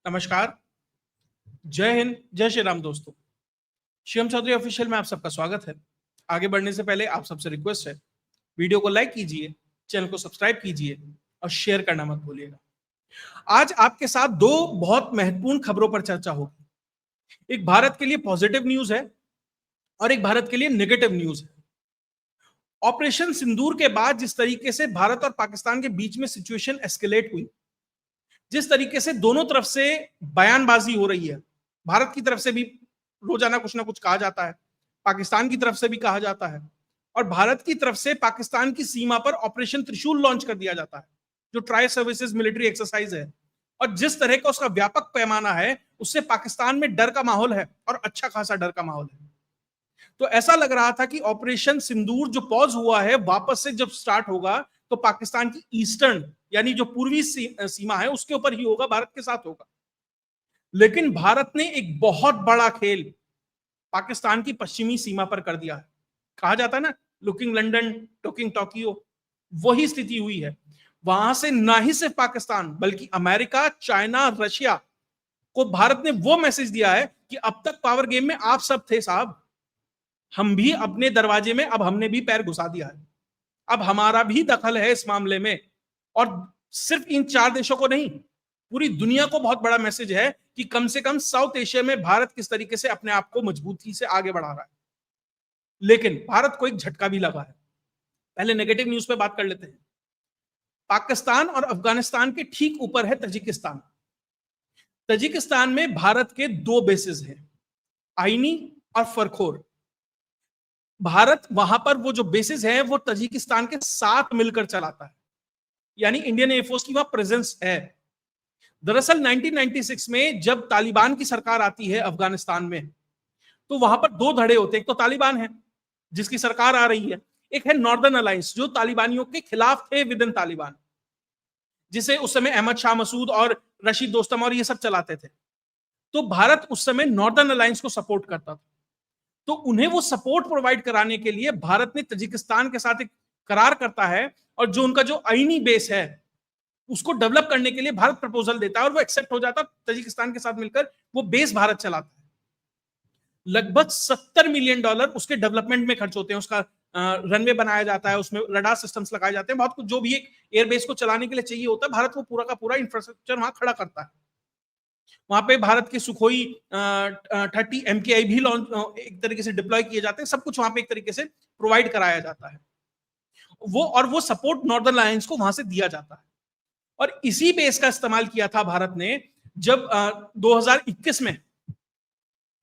नमस्कार। जय हिंद, जय श्री राम दोस्तों। शिवम चौधरी ऑफिशियल में आप सबका स्वागत है। आगे बढ़ने से पहले आप सबसे रिक्वेस्ट है, वीडियो को लाइक कीजिए, चैनल को सब्सक्राइब कीजिए और शेयर करना मत भूलिएगा। आज आपके साथ दो बहुत महत्वपूर्ण खबरों पर चर्चा होगी। एक भारत के लिए पॉजिटिव न्यूज है और एक भारत के लिए नेगेटिव न्यूज है। ऑपरेशन सिंदूर के बाद जिस तरीके से भारत और पाकिस्तान के बीच में सिचुएशन एस्केलेट हुई, जिस तरीके से दोनों तरफ से बयानबाजी हो रही है, भारत की तरफ से भी रोजाना कुछ ना कुछ कहा जाता है, पाकिस्तान की तरफ से भी कहा जाता है, और भारत की तरफ से पाकिस्तान की सीमा पर ऑपरेशन त्रिशूल लॉन्च कर दिया जाता है, जो ट्राई सर्विसेज मिलिट्री एक्सरसाइज है। और जिस तरह का उसका व्यापक पैमाना है, उससे पाकिस्तान में डर का माहौल है और अच्छा खासा डर का माहौल है। तो ऐसा लग रहा था कि ऑपरेशन सिंदूर जो पॉज हुआ है, वापस से जब स्टार्ट होगा तो पाकिस्तान की ईस्टर्न यानी जो पूर्वी सीमा है उसके ऊपर ही होगा, भारत के साथ होगा। लेकिन भारत ने एक बहुत बड़ा खेल पाकिस्तान की पश्चिमी सीमा पर कर दिया है। कहा जाता है ना, लुकिंग लंदन टोकिंग टोक्यो, वही स्थिति हुई है। वहां से ना ही सिर्फ पाकिस्तान बल्कि अमेरिका, चाइना, रशिया को भारत ने वो मैसेज दिया है कि अब तक पावर गेम में आप सब थे साहब, हम भी अपने दरवाजे में अब हमने भी पैर घुसा दिया है, अब हमारा भी दखल है इस मामले में। और सिर्फ इन चार देशों को नहीं, पूरी दुनिया को बहुत बड़ा मैसेज है कि कम से कम साउथ एशिया में भारत किस तरीके से अपने आप को मजबूती से आगे बढ़ा रहा है। लेकिन भारत को एक झटका भी लगा है। पहले नेगेटिव न्यूज पे बात कर लेते हैं। पाकिस्तान और अफगानिस्तान के ठीक ऊपर है तजिकिस्तान। तजिकिस्तान में भारत के दो बेसेस हैं, आईनी और फरखोर। भारत वहां पर वो जो बेसिस है वो तजिकिस्तान के साथ मिलकर चलाता है, यानी इंडियन एयरफोर्स की वहां प्रेजेंस है। दरअसल 1996 में जब तालिबान की सरकार आती है अफगानिस्तान में, तो वहां पर दो धड़े होते हैं। एक तो तालिबान है जिसकी सरकार आ रही है, एक है नॉर्दर्न अलायंस जो तालिबानियों के खिलाफ थे विद इन तालिबान, जिसे उस समय अहमद शाह मसूद और रशीद दोस्तम और ये सब चलाते थे। तो भारत उस समय नॉर्दर्न अलायंस को सपोर्ट करता था। तो उन्हें वो सपोर्ट प्रोवाइड कराने के लिए भारत ने तजिकिस्तान के साथ एक करार करता है, और जो उनका जो आईनी बेस है उसको डेवलप करने के लिए भारत प्रपोजल देता है और वो एक्सेप्ट हो जाता है। तजिकिस्तान के साथ मिलकर वो बेस भारत चलाता है। लगभग $70 मिलियन उसके डेवलपमेंट में खर्च होते हैं। उसका रनवे बनाया जाता है, उसमें रडार सिस्टम्स लगाए जाते हैं, बहुत कुछ जो भी एक एयरबेस को चलाने के लिए चाहिए होता है, भारत वो पूरा का पूरा इंफ्रास्ट्रक्चर वहां खड़ा करता है। वहां पे भारत के सुखोई 30 MKI भी लॉन्च एक तरीके से डिप्लॉय किए जाते हैं। सब कुछ वहां पे एक तरीके से प्रोवाइड कराया जाता है, वो सपोर्ट नॉर्दर्न अलायंस को वहां से दिया जाता है। और इसी बेस का इस्तेमाल किया था भारत ने जब 2021 में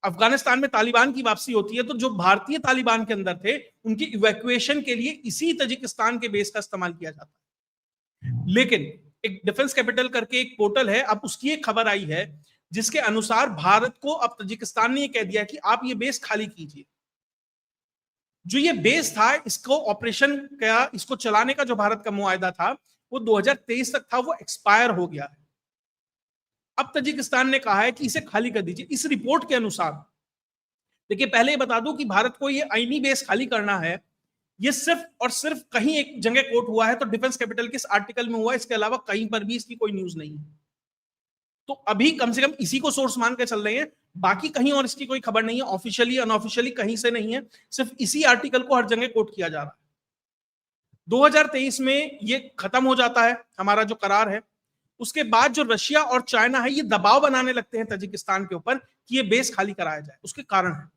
अफगानिस्तान में तालिबान की वापसी होती है, तो जो भारतीय तालिबान के अंदर थे उनकी इवैक्यूएशन के लिए इसी तजिकिस्तान के बेस का इस्तेमाल किया जाता है। लेकिन एक डिफेंस कैपिटल करके एक पोर्टल है, अब उसकी एक खबर आई है जिसके अनुसार भारत को अब तजिकिस्तान ने यह कह दिया कि आप ये बेस खाली कीजिए। जो ये बेस था, इसको ऑपरेशन क्या, इसको चलाने का जो भारत का मुआयदा था वो 2023 तक था, वो एक्सपायर हो गया है। अब तजिकिस्तान ने कहा है कि इसे खाली कर दीजिए। इस रिपोर्ट के अनुसार, देखिए पहले बता दूं कि भारत को ये आईनी बेस खाली करना है, ये सिर्फ और सिर्फ कहीं एक जगह कोट हुआ है, तो डिफेंस कैपिटल के इस आर्टिकल में हुआ है। इसके अलावा कहीं पर भी इसकी कोई न्यूज नहीं है। तो अभी कम से कम इसी को सोर्स मान कर चल रहे हैं, बाकी कहीं और इसकी कोई खबर नहीं है, ऑफिशियली अनऑफिशियली कहीं से नहीं है, सिर्फ इसी आर्टिकल को हर जगह कोट किया जा रहा है। 2023 में ये खत्म हो जाता है हमारा जो करार है। उसके बाद जो रशिया और चाइना है ये दबाव बनाने लगते हैं तजिकिस्तान के ऊपर कि ये बेस खाली कराया जाए। उसके कारण है,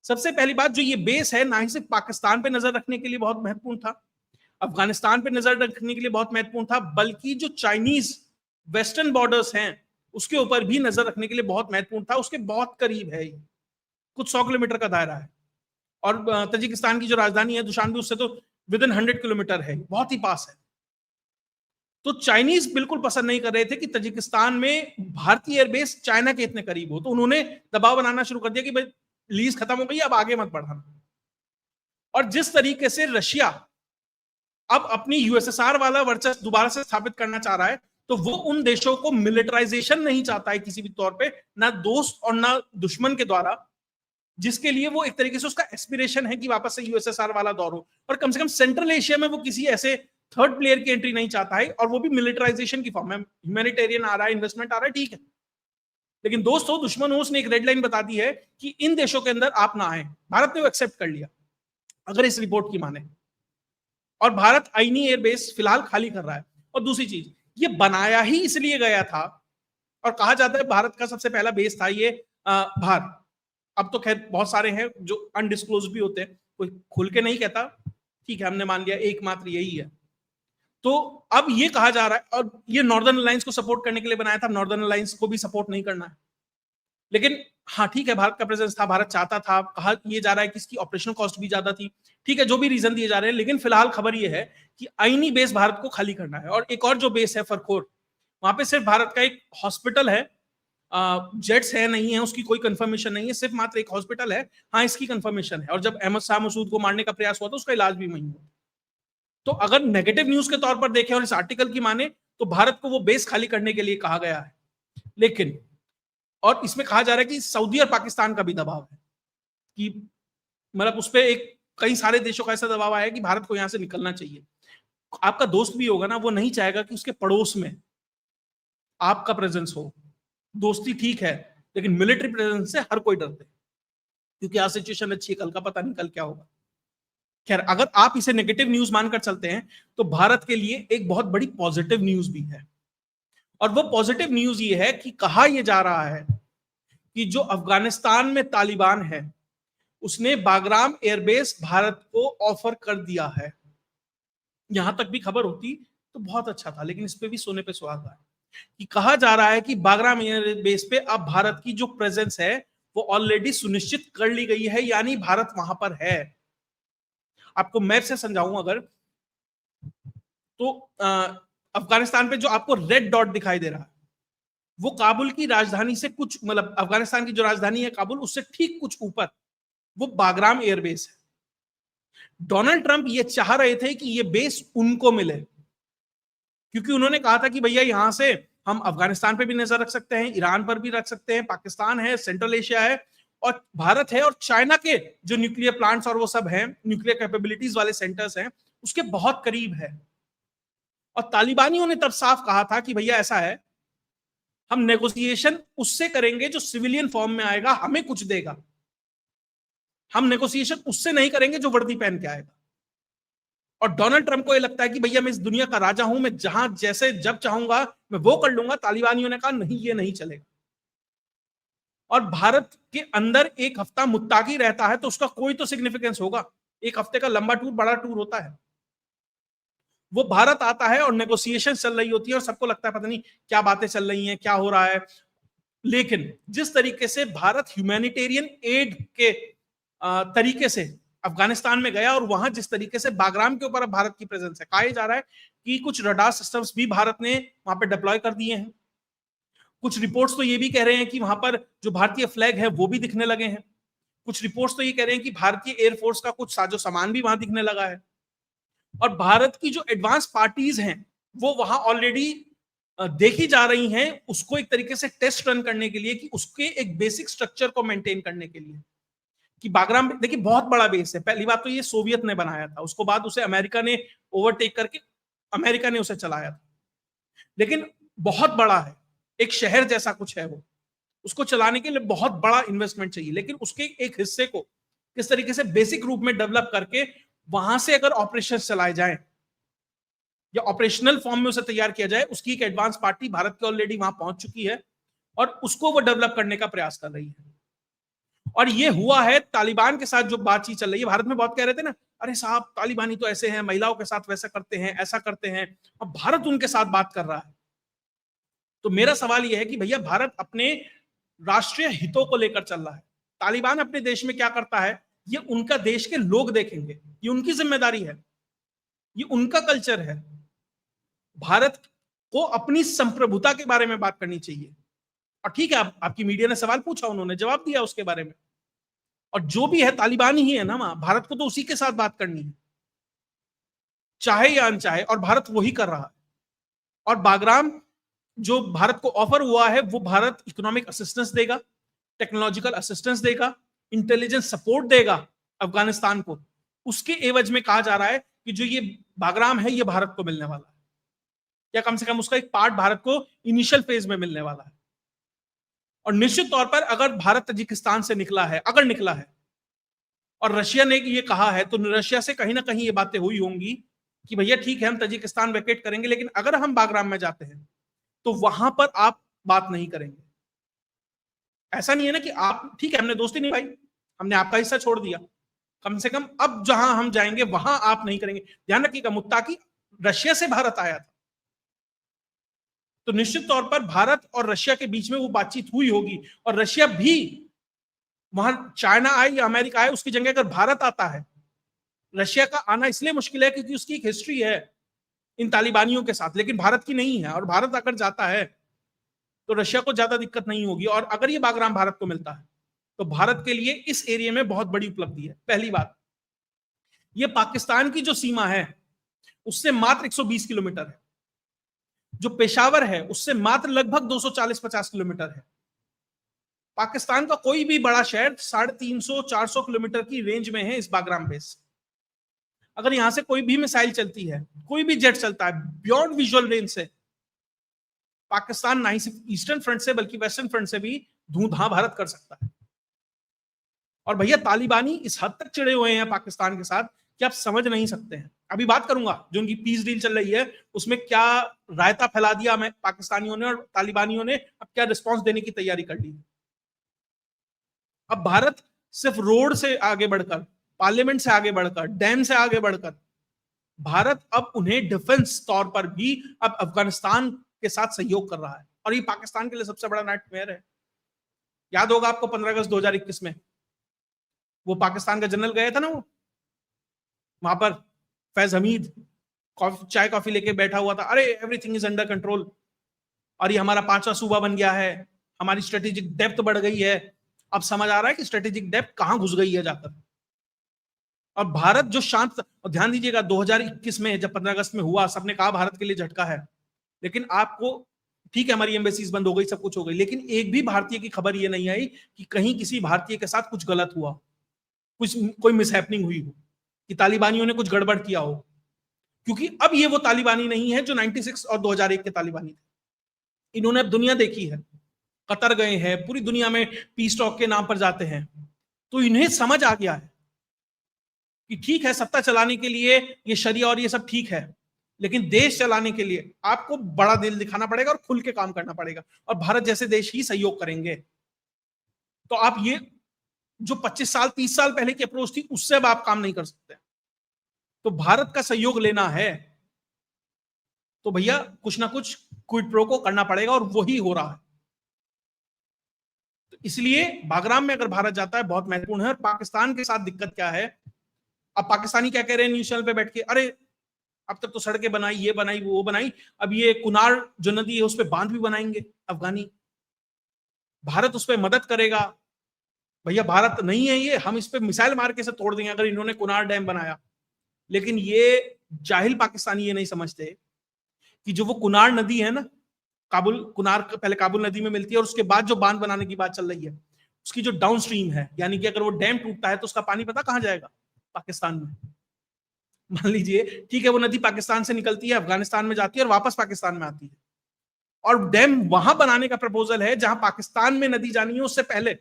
सबसे पहली बात, जो ये बेस है ना ही सिर्फ पाकिस्तान पे नजर रखने के लिए बहुत महत्वपूर्ण था, अफगानिस्तान पे नजर रखने के लिए बहुत महत्वपूर्ण था, बल्कि जो चाइनीज वेस्टर्न बॉर्डर्स हैं उसके ऊपर भी नजर रखने के लिए बहुत महत्वपूर्ण था। उसके बहुत करीब है, कुछ 100 किलोमीटर का दायरा है, और तजिकिस्तान की जो राजधानी है दुशानबे, उससे तो विद इन 100 किलोमीटर है, बहुत ही पास है। तो चाइनीज बिल्कुल पसंद नहीं कर रहे थे कि तजिकिस्तान में भारतीय एयरबेस चाइना के इतने करीब हो, तो उन्होंने दबाव बनाना शुरू कर दिया कि भाई लीज खत्म हो गई, अब आगे मत बढ़ाना। और जिस तरीके से रशिया अब अपनी यूएसएसआर वाला वर्चस्व दोबारा से स्थापित करना चाह रहा है, तो वो उन देशों को मिलिटराइजेशन नहीं चाहता है किसी भी तौर पे, ना दोस्त और ना दुश्मन के द्वारा, जिसके लिए वो एक तरीके से उसका एस्पिरेशन है कि वापस से यूएसएसआर वाला दौर हो। और कम से कम सेंट्रल एशिया में वो किसी ऐसे थर्ड प्लेयर की एंट्री नहीं चाहता है, और वो भी मिलिटराइजेशन की फॉर्म में। ह्यूमैनिटेरियन आ रहा है, इन्वेस्टमेंट आ रहा है, ठीक है, लेकिन दोस्त हो दुश्मन हो, उसने एक रेड लाइन बता दी है कि इन देशों के अंदर आप ना आए। भारत ने वो एक्सेप्ट कर लिया अगर इस रिपोर्ट की माने, और भारत आईनी एयरबेस फिलहाल खाली कर रहा है। और दूसरी चीज, ये बनाया ही इसलिए गया था, और कहा जाता है भारत का सबसे पहला बेस था ये भार। अब तो खैर बहुत सारे हैं जो अनडिस्क्लोज भी होते हैं, कोई खुल के नहीं कहता, ठीक है हमने मान लिया एकमात्र यही है। तो अब ये कहा जा रहा है, और ये नॉर्दर्न अलायंस को सपोर्ट करने के लिए बनाया था, नॉर्दर्न अलायंस को भी सपोर्ट नहीं करना है। लेकिन हाँ ठीक है, भारत का प्रेजेंस था, भारत चाहता था, कहा ये जा रहा है कि इसकी ऑपरेशनल कॉस्ट भी ज्यादा थी, ठीक है जो भी रीजन दिए जा रहे हैं, लेकिन फिलहाल खबर ये है कि आईनी बेस भारत को खाली करना है। और एक और जो बेस है फरखोर, वहां पे सिर्फ भारत का एक हॉस्पिटल है, जेट्स है नहीं है उसकी कोई कंफर्मेशन नहीं है, सिर्फ मात्र एक हॉस्पिटल है, हाँ इसकी कंफर्मेशन है। और जब अहमद शाह मसूद को मारने का प्रयास हुआ था उसका इलाज भी वहीं हुआ। तो अगर नेगेटिव न्यूज के तौर पर देखें और इस आर्टिकल की माने, तो भारत को वो बेस खाली करने के लिए कहा गया है। लेकिन और इसमें कहा जा रहा है कि सऊदी और पाकिस्तान का भी दबाव है, कि मतलब उस पर एक कई सारे देशों का ऐसा दबाव आया कि भारत को यहां से निकलना चाहिए। आपका दोस्त भी होगा ना, वो नहीं चाहेगा कि उसके पड़ोस में आपका प्रेजेंस हो। दोस्ती ठीक है, लेकिन मिलिट्री प्रेजेंस से हर कोई डरते, क्योंकि आज सिचुएशन अच्छी है, कल का पता नहीं कल क्या होगा। खैर अगर आप इसे नेगेटिव न्यूज मानकर चलते हैं, तो भारत के लिए एक बहुत बड़ी पॉजिटिव न्यूज भी है। और वो पॉजिटिव न्यूज ये है कि कहा यह जा रहा है कि जो अफगानिस्तान में तालिबान है, उसने बागराम एयरबेस भारत को ऑफर कर दिया है। यहां तक भी खबर होती तो बहुत अच्छा था, लेकिन इस पे भी सोने पे सुहागा है कि कहा जा रहा है कि बागराम एयरबेस पे अब भारत की जो प्रेजेंस है वो ऑलरेडी सुनिश्चित कर ली गई है, यानी भारत वहां पर है। आपको मैप से समझाऊं अगर, तो अफगानिस्तान पे जो आपको रेड डॉट दिखाई दे रहा है, वो काबुल की राजधानी से कुछ, मतलब अफगानिस्तान की जो राजधानी है काबुल, उससे ठीक कुछ ऊपर वो बागराम एयरबेस है। डोनाल्ड ट्रंप ये चाह रहे थे कि ये बेस उनको मिले, क्योंकि उन्होंने कहा था कि भैया यहां से हम अफगानिस्तान पे भी नजर रख सकते हैं, ईरान पर भी रख सकते हैं, पाकिस्तान है, सेंट्रल एशिया है, और भारत है, और चाइना के जो न्यूक्लियर प्लांट्स और वो सब हैं, न्यूक्लियर कैपेबिलिटीज वाले सेंटर्स हैं, उसके बहुत करीब है। और तालिबानियों ने तब साफ कहा था कि भैया ऐसा है, हम नेगोशिएशन उससे करेंगे जो सिविलियन फॉर्म में आएगा, हमें कुछ देगा। हम नेगोशिएशन उससे नहीं करेंगे जो वर्दी पहन के आएगा। और डोनाल्ड ट्रंप को यह लगता है कि भैया मैं इस दुनिया का राजा हूं, मैं जहां जैसे जब चाहूंगा मैं वो कर लूंगा। तालिबानियों ने कहा नहीं, ये नहीं चलेगा। और भारत के अंदर एक हफ्ता मुत्ताकी रहता है तो उसका कोई तो सिग्निफिकेंस होगा। एक हफ्ते का लंबा टूर बड़ा टूर होता है। वो भारत आता है और नेगोशिएशन चल रही होती है, और सबको लगता है पता नहीं क्या बातें चल रही हैं, क्या हो रहा है। लेकिन जिस तरीके से भारत ह्यूमैनिटेरियन एड के तरीके से अफगानिस्तान में गया, और वहां जिस तरीके से बागराम के ऊपर अब भारत की प्रेजेंस है, कहा जा रहा है कि कुछ रडार सिस्टम्स भी भारत ने वहां पर डिप्लॉय कर दिए हैं। कुछ रिपोर्ट्स तो ये भी कह रहे हैं कि वहां पर जो भारतीय फ्लैग है वो भी दिखने लगे हैं। कुछ रिपोर्ट्स तो ये कह रहे हैं कि भारतीय एयरफोर्स का कुछ साजो सामान भी वहां दिखने लगा है। और भारत की जो एडवांस पार्टीज हैं वो वहां ऑलरेडी देखी जा रही हैं, उसको एक तरीके से टेस्ट रन करने के लिए, कि उसके एक बेसिक स्ट्रक्चर को मेंटेन करने के लिए। कि बागराम देखिए बहुत बड़ा बेस है, पहली बात तो ये सोवियत ने बनाया था, उसको बाद उसे अमेरिका ने ओवरटेक करके अमेरिका ने उसे चलाया था। लेकिन बहुत बड़ा है, एक शहर जैसा कुछ है वो, उसको चलाने के लिए बहुत बड़ा इन्वेस्टमेंट चाहिए। लेकिन उसके एक हिस्से को किस तरीके से बेसिक रूप में डेवलप करके वहां से अगर ऑपरेशन चलाए जाए या ऑपरेशनल फॉर्म में उसे तैयार किया जाए, उसकी एक एडवांस पार्टी भारत की ऑलरेडी वहां पहुंच चुकी है और उसको वो डेवलप करने का प्रयास कर रही है। और ये हुआ है तालिबान के साथ जो बातचीत चल रही है। भारत में बहुत कह रहे थे ना, अरे साहब तालिबानी तो ऐसे हैं, महिलाओं के साथ वैसा करते हैं, ऐसा करते हैं। अब भारत उनके साथ बात कर रहा है। तो मेरा सवाल यह है कि भैया भारत अपने राष्ट्रीय हितों को लेकर चल रहा है। तालिबान अपने देश में क्या करता है ये उनका देश के लोग देखेंगे, ये उनकी जिम्मेदारी है, ये उनका कल्चर है। भारत को अपनी संप्रभुता के बारे में बात करनी चाहिए। और ठीक है, आपकी मीडिया ने सवाल पूछा, उन्होंने जवाब दिया उसके बारे में। और जो भी है तालिबान ही है ना वहां, भारत को तो उसी के साथ बात करनी है, चाहे या अनचाहे, और भारत वही कर रहा है। और बागराम जो भारत को ऑफर हुआ है वो भारत इकोनॉमिक असिस्टेंस देगा, टेक्नोलॉजिकल असिस्टेंस देगा, इंटेलिजेंस सपोर्ट देगा अफगानिस्तान को। उसके एवज में कहा जा रहा है कि जो ये बागराम है ये भारत को मिलने वाला है, या कम से कम उसका एक पार्ट भारत को इनिशियल फेज में मिलने वाला है। और निश्चित तौर पर अगर भारत तजिकिस्तान से निकला है, अगर निकला है और रशिया ने ये कहा है, तो रशिया से कहीं ना कहीं ये बातें हुई होंगी कि भैया ठीक है हम तजिकिस्तान वैकेट करेंगे, लेकिन अगर हम बागराम में जाते हैं तो वहां पर आप बात नहीं करेंगे। ऐसा नहीं है ना कि आप ठीक है हमने दोस्ती निभाई, हमने आपका हिस्सा छोड़ दिया, कम से कम अब जहां हम जाएंगे वहां आप नहीं करेंगे। ध्यान रखिएगा, मुत्ताकी रशिया से भारत आया था, तो निश्चित तौर पर भारत और रशिया के बीच में वो बातचीत हुई होगी, और रशिया भी वहां चाइना आए या अमेरिका आए उसकी जगह अगर भारत आता है, रशिया का आना इसलिए मुश्किल है क्योंकि उसकी एक हिस्ट्री है इन तालिबानियों के साथ, लेकिन भारत की नहीं है। और भारत अगर जाता है तो रशिया को ज्यादा दिक्कत नहीं होगी, और अगर ये बागराम भारत को मिलता है तो भारत के लिए इस एरिया में बहुत बड़ी उपलब्धि है। पहली बात, ये पाकिस्तान की जो सीमा है उससे मात्र 120 किलोमीटर है, जो पेशावर है उससे मात्र लगभग 240-50 किलोमीटर है। पाकिस्तान का कोई भी बड़ा शहर 350-400 किलोमीटर की रेंज में है इस बागराम बेस। अगर यहां से कोई भी मिसाइल चलती है, कोई भी जेट चलता है बियॉन्ड विजुअल रेंज से, पाकिस्तान ना ही सिर्फ ईस्टर्न फ्रंट से बल्कि वेस्टर्न फ्रंट से भी धूं-धां भारत कर सकता है। और भैया तालिबानी इस हद तक चिड़े हुए हैं पाकिस्तान के साथ कि आप समझ नहीं सकते हैं। अभी बात करूंगा जो उनकी पीस डील चल रही है उसमें क्या रायता फैला दिया हमें पाकिस्तानियों ने, और तालिबानियों ने अब क्या रिस्पॉन्स देने की तैयारी कर ली। अब भारत सिर्फ रोड से आगे बढ़कर, पार्लियामेंट से आगे बढ़कर, डैम से आगे बढ़कर, भारत अब उन्हें डिफेंस तौर पर भी अब अफगानिस्तान के साथ सहयोग कर रहा है, और ये पाकिस्तान के लिए सबसे बड़ा नाइटमेयर है। याद होगा आपको 15 अगस्त 2021 में वो पाकिस्तान का जनरल गया था ना, वो वहां पर फैज हमीद चाय कॉफी लेके बैठा हुआ था, अरे एवरीथिंग इज अंडर कंट्रोल, और ये हमारा 5वां सूबा बन गया है, हमारी स्ट्रेटेजिक डेप्थ बढ़ गई है। अब समझ आ रहा है कि स्ट्रेटेजिक डेप्थ कहां घुस गई है जाकर। और भारत जो शांत, और ध्यान दीजिएगा 2021 में जब 15 अगस्त में हुआ सबने कहा भारत के लिए झटका है, लेकिन आपको ठीक है हमारी एम्बेसीज बंद हो गई, सब कुछ हो गई, लेकिन एक भी भारतीय की खबर ये नहीं आई कि कहीं किसी भारतीय के साथ कुछ गलत हुआ, कुछ कोई मिसहैपनिंग हुई हो, कि तालिबानियों ने कुछ गड़बड़ किया हो। क्योंकि अब ये वो तालिबानी नहीं है जो 96 और 2001 के तालिबानी थे। इन्होंने अब दुनिया देखी है, कतर गए हैं, पूरी दुनिया में पीस टॉक के नाम पर जाते हैं, तो इन्हें समझ आ गया है कि ठीक है सत्ता चलाने के लिए ये शरिया और ये सब ठीक है, लेकिन देश चलाने के लिए आपको बड़ा दिल दिखाना पड़ेगा और खुल के काम करना पड़ेगा, और भारत जैसे देश ही सहयोग करेंगे। तो आप ये जो 25 साल 30 साल पहले की अप्रोच थी उससे अब आप काम नहीं कर सकते। तो भारत का सहयोग लेना है तो भैया कुछ ना कुछ क्विड प्रो को करना पड़ेगा, और वही हो रहा है। तो इसलिए बागराम में अगर भारत जाता है बहुत महत्वपूर्ण है। और पाकिस्तान के साथ दिक्कत क्या है, अब पाकिस्तानी क्या कह रहे हैं न्यूज चैनल पे बैठ के, अरे अब तक तो सड़कें बनाई, ये बनाई, वो बनाई, अब ये कुनार जो नदी है उस पर बांध भी बनाएंगे अफगानी, भारत उस पर मदद करेगा। भैया भारत नहीं है ये, हम इस पे मिसाइल मार के से तोड़ देंगे अगर इन्होंने कुनार डैम बनाया। लेकिन ये जाहिल पाकिस्तानी ये नहीं समझते कि जो वो कुनार नदी है ना, काबुल कुनार पहले काबुल नदी में मिलती है, और उसके बाद जो बांध बनाने की बात चल रही है उसकी जो डाउन स्ट्रीम है, यानी कि अगर वो डैम टूटता है तो उसका पानी पता कहां जाएगा, पाकिस्तान में। मान लीजिए ठीक है वो नदी पाकिस्तान से निकलती है, अफगानिस्तान में जाती है और वापस पाकिस्तान में आती है, और डैम वहां बनाने का प्रपोजल है जहां पाकिस्तान में नदी जानी है उससे पहले।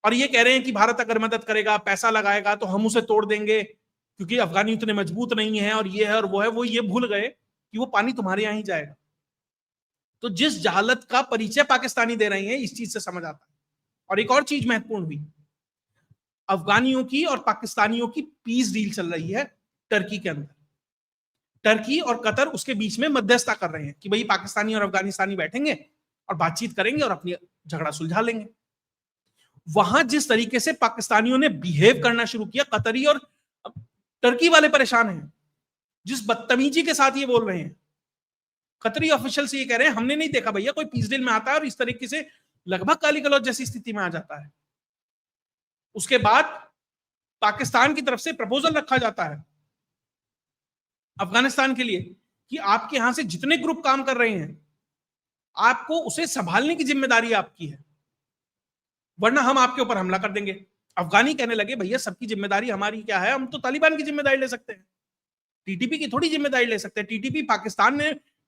और ये कह रहे हैं कि भारत अगर मदद करेगा, पैसा लगाएगा, तो हम उसे तोड़ देंगे क्योंकि अफगानी उतने मजबूत नहीं है, और ये है और वो है। वो ये भूल गए कि वो पानी तुम्हारे यहां ही जाएगा। तो जिस जहालत का परिचय पाकिस्तानी दे रहे हैं इस चीज से समझ आता है। और एक और चीज महत्वपूर्ण हुई, अफगानियों की और पाकिस्तानियों की पीस डील चल रही है टर्की के अंदर। टर्की और कतर उसके बीच में मध्यस्थता कर रहे हैं कि भाई पाकिस्तानी और अफगानिस्तानी बैठेंगे और बातचीत करेंगे और अपनी झगड़ा सुलझा लेंगे। वहां जिस तरीके से पाकिस्तानियों ने बिहेव करना शुरू किया, कतरी और टर्की वाले परेशान हैं जिस बदतमीजी के साथ ये बोल रहे हैं। कतरी ऑफिशियल से ये कह रहे हैं हमने नहीं देखा भैया कोई पीस डील में आता है और इस तरीके से लगभग काली गलौज जैसी स्थिति में आ जाता है। उसके बाद पाकिस्तान की तरफ से प्रपोजल रखा जाता है अफगानिस्तान के लिए कि आपके यहां से जितने ग्रुप काम कर रहे हैं आपको उसे संभालने की जिम्मेदारी आपकी है, वरना हम आपके ऊपर हमला कर देंगे। अफगानी कहने लगे भैया सबकी जिम्मेदारी हमारी क्या है, हम तो तालिबान की जिम्मेदारी ले सकते हैं, टीटीपी की थोड़ी जिम्मेदारी ले सकते हैं। टीटीपी पाकिस्तान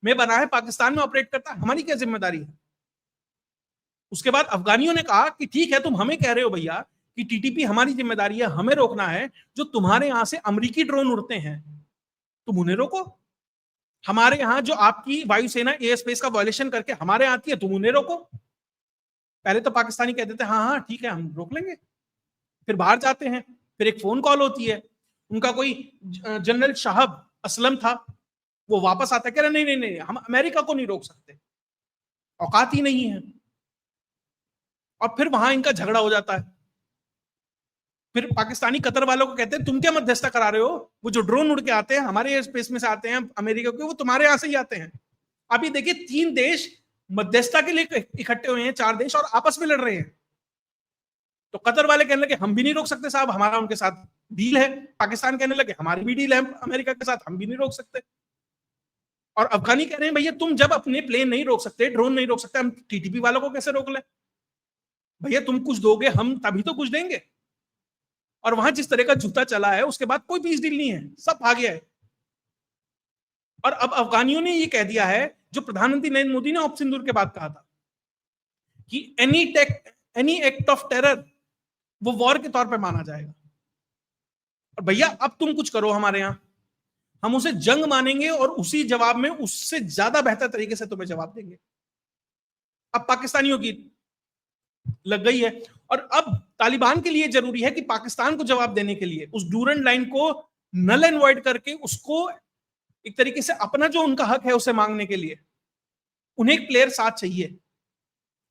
में बना है, पाकिस्तान में ऑपरेट करता है, हमारी क्या जिम्मेदारी है। उसके बाद अफगानियों ने कहा कि ठीक है, तुम हमें कह रहे हो भैया कि टीटीपी हमारी जिम्मेदारी है, हमें रोकना है, जो तुम्हारे यहां से अमेरिकी ड्रोन उड़ते हैं तुम उन्हें रोको, हमारे यहां जो आपकी वायुसेना एयर स्पेस का वायलेशन करके हमारे यहां आती है तुम उन्हें रोको। पहले तो पाकिस्तानी कहते थे हाँ हाँ ठीक है हम रोक लेंगे, फिर बाहर जाते हैं, फिर एक फोन कॉल होती है, उनका कोई जनरल शाहब असलम था, वो वापस आता है, कह रहे नहीं नहीं नहीं हम अमेरिका को नहीं रोक सकते, औकात ही नहीं है। और फिर वहां इनका झगड़ा हो जाता है। फिर पाकिस्तानी कतर वालों को कहते हैं तुम क्या मध्यस्थता करा रहे हो, वो जो ड्रोन उड़ के आते हैं हमारे एयर स्पेस में से आते हैं अमेरिका के, वो तुम्हारे यहां से ही आते हैं। अभी देखिए 3 देश मध्यस्थता के लिए इकट्ठे हुए हैं, 4 देश, और आपस में लड़ रहे हैं। तो कतर वाले कहने लगे हम भी नहीं रोक सकते साहब, हमारा उनके साथ डील है। पाकिस्तान कहने लगे हमारी भी डील है अमेरिका के साथ, हम भी नहीं रोक सकते। और अफगानी कह रहे हैं भैया तुम जब अपने प्लेन नहीं रोक सकते, ड्रोन नहीं रोक सकते, हम टीटीपी वालों को कैसे रोक ले? भैया तुम कुछ दोगे हम तभी तो कुछ देंगे। और वहां जिस तरह का जूता चला है उसके बाद कोई पीस डील नहीं है, सब भाग गया है। और अब अफगानियों ने ये कह दिया है जो प्रधानमंत्री नरेंद्र मोदी ने ऑप सिंदूर के बाद कहा था कि एनी एक्ट ऑफ टेरर वो वॉर के तौर पे माना जाएगा। और भैया अब तुम कुछ करो हमारे यहां, हम उसे जंग मानेंगे और उसी जवाब में उससे ज्यादा बेहतर तरीके से तुम्हें जवाब देंगे। अब पाकिस्तानियों की लग गई है। और अब तालिबान के लिए जरूरी है कि पाकिस्तान को जवाब देने के लिए उस डूरंड लाइन को नल एंड वॉइड करके उसको एक तरीके से अपना जो उनका हक है उसे मांगने के लिए उन्हें एक प्लेयर साथ चाहिए।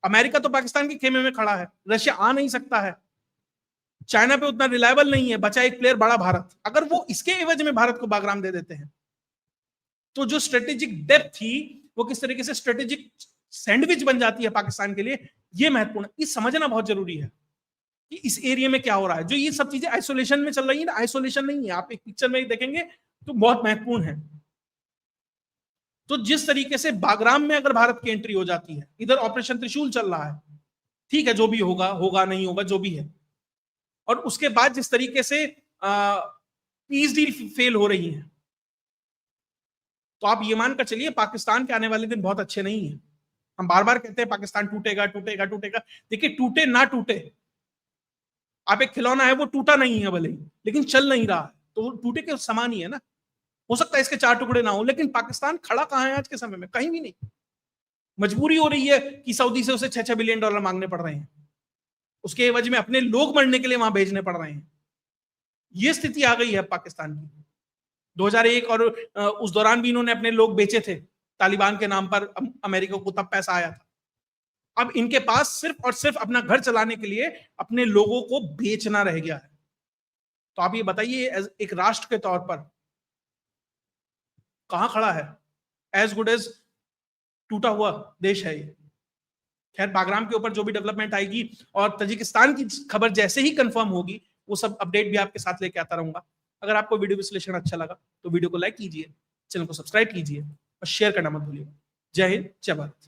अमेरिका तो पाकिस्तान के खेमे में खड़ा है, रशिया आ नहीं सकता है, चाइना पे उतना रिलायबल नहीं है, बचा एक प्लेयर बड़ा भारत। अगर वो इसके एवज में भारत को बागराम दे देते हैं तो जो स्ट्रेटेजिक डेप्थ थी वो किस तरीके से स्ट्रेटेजिक सैंडविच बन जाती है पाकिस्तान के लिए, ये महत्वपूर्ण है। ये समझना बहुत जरूरी है कि इस एरिया में क्या हो रहा है। जो ये सब चीजें आइसोलेशन में चल रही है ना, आइसोलेशन नहीं है, आप एक पिक्चर में देखेंगे तो बहुत महत्वपूर्ण है। तो जिस तरीके से बागराम में अगर भारत की एंट्री हो जाती है, इधर ऑपरेशन त्रिशूल चल रहा है, ठीक है जो भी होगा होगा नहीं होगा जो भी है, और उसके बाद जिस तरीके से पीस डील फेल हो रही है, तो आप ये मानकर चलिए पाकिस्तान के आने वाले दिन बहुत अच्छे नहीं है। हम बार बार कहते हैं पाकिस्तान टूटेगा टूटेगा टूटेगा, देखिए टूटे ना टूटे, आप एक खिलौना है वो टूटा नहीं है भले ही, लेकिन चल नहीं रहा है तो वो टूटे के समान ही है ना। हो सकता है इसके 4 टुकड़े ना हो, लेकिन पाकिस्तान खड़ा कहां है आज के समय में? कहीं भी नहीं। मजबूरी हो रही है कि सऊदी से उसे $6-6 बिलियन मांगने पड़ रहे हैं, उसके एवज में अपने लोग मरने के लिए वहां भेजने पड़ रहे हैं। ये स्थिति आ गई है पाकिस्तान की। 2001 और उस दौरान भी इन्होंने अपने लोग बेचे थे तालिबान के नाम पर अमेरिका को, तब पैसा आया था। अब इनके पास सिर्फ और सिर्फ अपना घर चलाने के लिए अपने लोगों को बेचना रह गया है। तो आप ये बताइए एक राष्ट्र के तौर पर कहां खड़ा है? एज गुड एज टूटा हुआ देश है ये। खैर बागराम के ऊपर जो भी डेवलपमेंट आएगी और तजिकिस्तान की खबर जैसे ही कंफर्म होगी वो सब अपडेट भी आपके साथ लेके आता रहूंगा। अगर आपको वीडियो विश्लेषण अच्छा लगा तो वीडियो को लाइक कीजिए, चैनल को सब्सक्राइब कीजिए और शेयर करना मत भूलिए। जय हिंद, जय भारत।